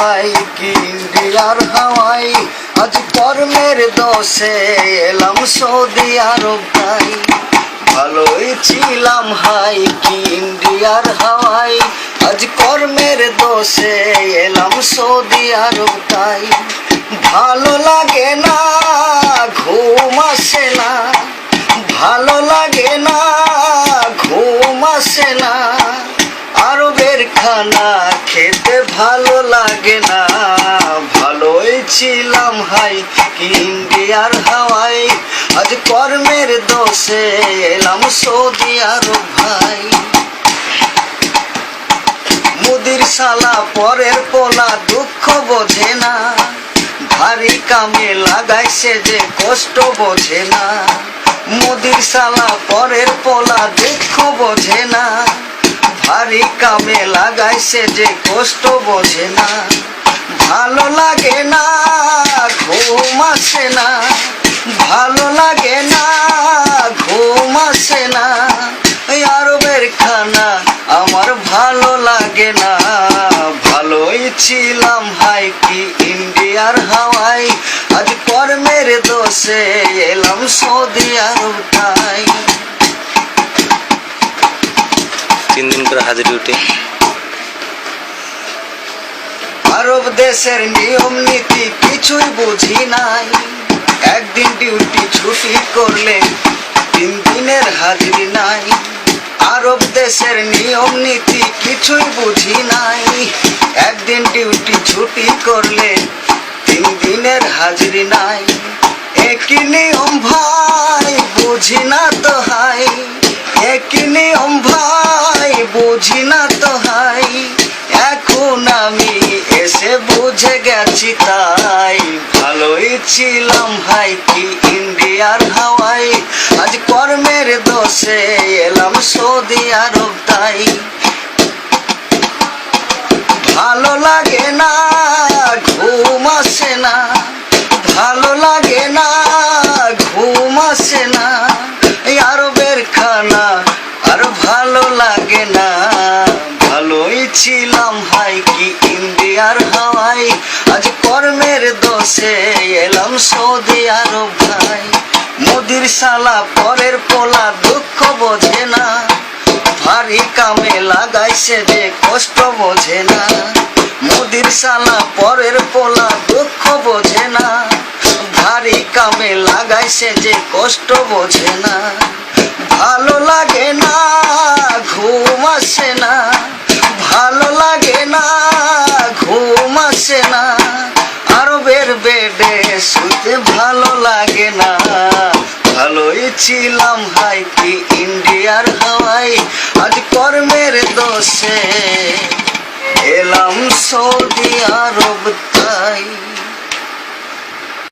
ভাই কি ইন্ডিয়ার হাওয়াই, আজ কর্মের দোষে এলাম সৌদি আরব তাই। ভালোই ছিলাম হাই কি ইন্ডিয়ার হাওয়াই, আজ কর্মের দোষে এলাম সৌদি আরব তাই। ভালো লাগে না ঘুম আসে না, ভালো লাগে না ঘুম আসে না, আরবের খানা খেতে ভালো লাগে না। ভালোই ছিলাম হাই কি ইন্ডিয়ার হাওয়াই, আজ কর্মের দোষে এলাম সৌদি আরব ভাই। মুদির শালা পরের পোলা দুঃখ বোঝে না, ভারী কামে লাগাইছে যে কষ্ট বোঝে না। মুদির শালা পরের পোলা দুঃখ বোঝে না, ভারী কামে লাগাইছে যে কষ্ট বোঝে না। ভালো লাগে না ঘুম আসে না, ভালো লাগে না ঘুম আসে না, আরবের খানা আমার ভালো লাগে না। ভালোই ছিলাম হাই কি ইন্ডিয়ার হাওয়াই, আজ কর্মের দোষে এলাম সৌদি আরব তাই। 3 দিন করে হাজিরি উঠে। আরব দেশের নিয়ম নীতি কিছুই বুঝি নাই, একদিন ডিউটি ছুটি করলে 3 দিনের হাজিরি নাই। আরব দেশের নিয়ম নীতি কিছুই বুঝি নাই, একদিন ডিউটি ছুটি করলে 3 দিনের হাজিরি নাই। একই নিয়ম ভাই বুঝি না তো হাই, একই নিয়ম ভাই বুঝি না তো হাই, এখন আমি এসে বুঝে গেছি তাই। ভালোই ছিলাম হাই কি ইন্ডিয়ার হাওয়াই, আজ কর্মের দোষে এলাম সৌদি আরব তাই। ভালো লাগে না ঘুম আসে না, ভালো লাগে না ঘুম আসে না, আরবের খানা আর ভালো লাগে না। ভালোই ছিলাম হাই কি ইন্ডিয়ার হাওয়াই, আজ কর্মের দোষে এলাম সৌদি আরব ভাই। মুদির শালা পরের পোলা দুঃখ বোঝে না, ভারী কামে লাগাইছে যে কষ্ট বোঝে না। মুদির শালা পরের পোলা দুঃখ বোঝে না, ভারী কামে লাগাইছে যে কষ্ট বোঝে না। ভালো লাগে না ঘুম আসে না, ভালো লাগে না ঘুম আসে না, আরবের বেডে শুতে ভালো লাগে না। ভালোই ছিলাম হাই কি ইন্ডিয়ার হাওয়াই, আজ কর্মের দোষে এলাম সৌদি আরব তাই।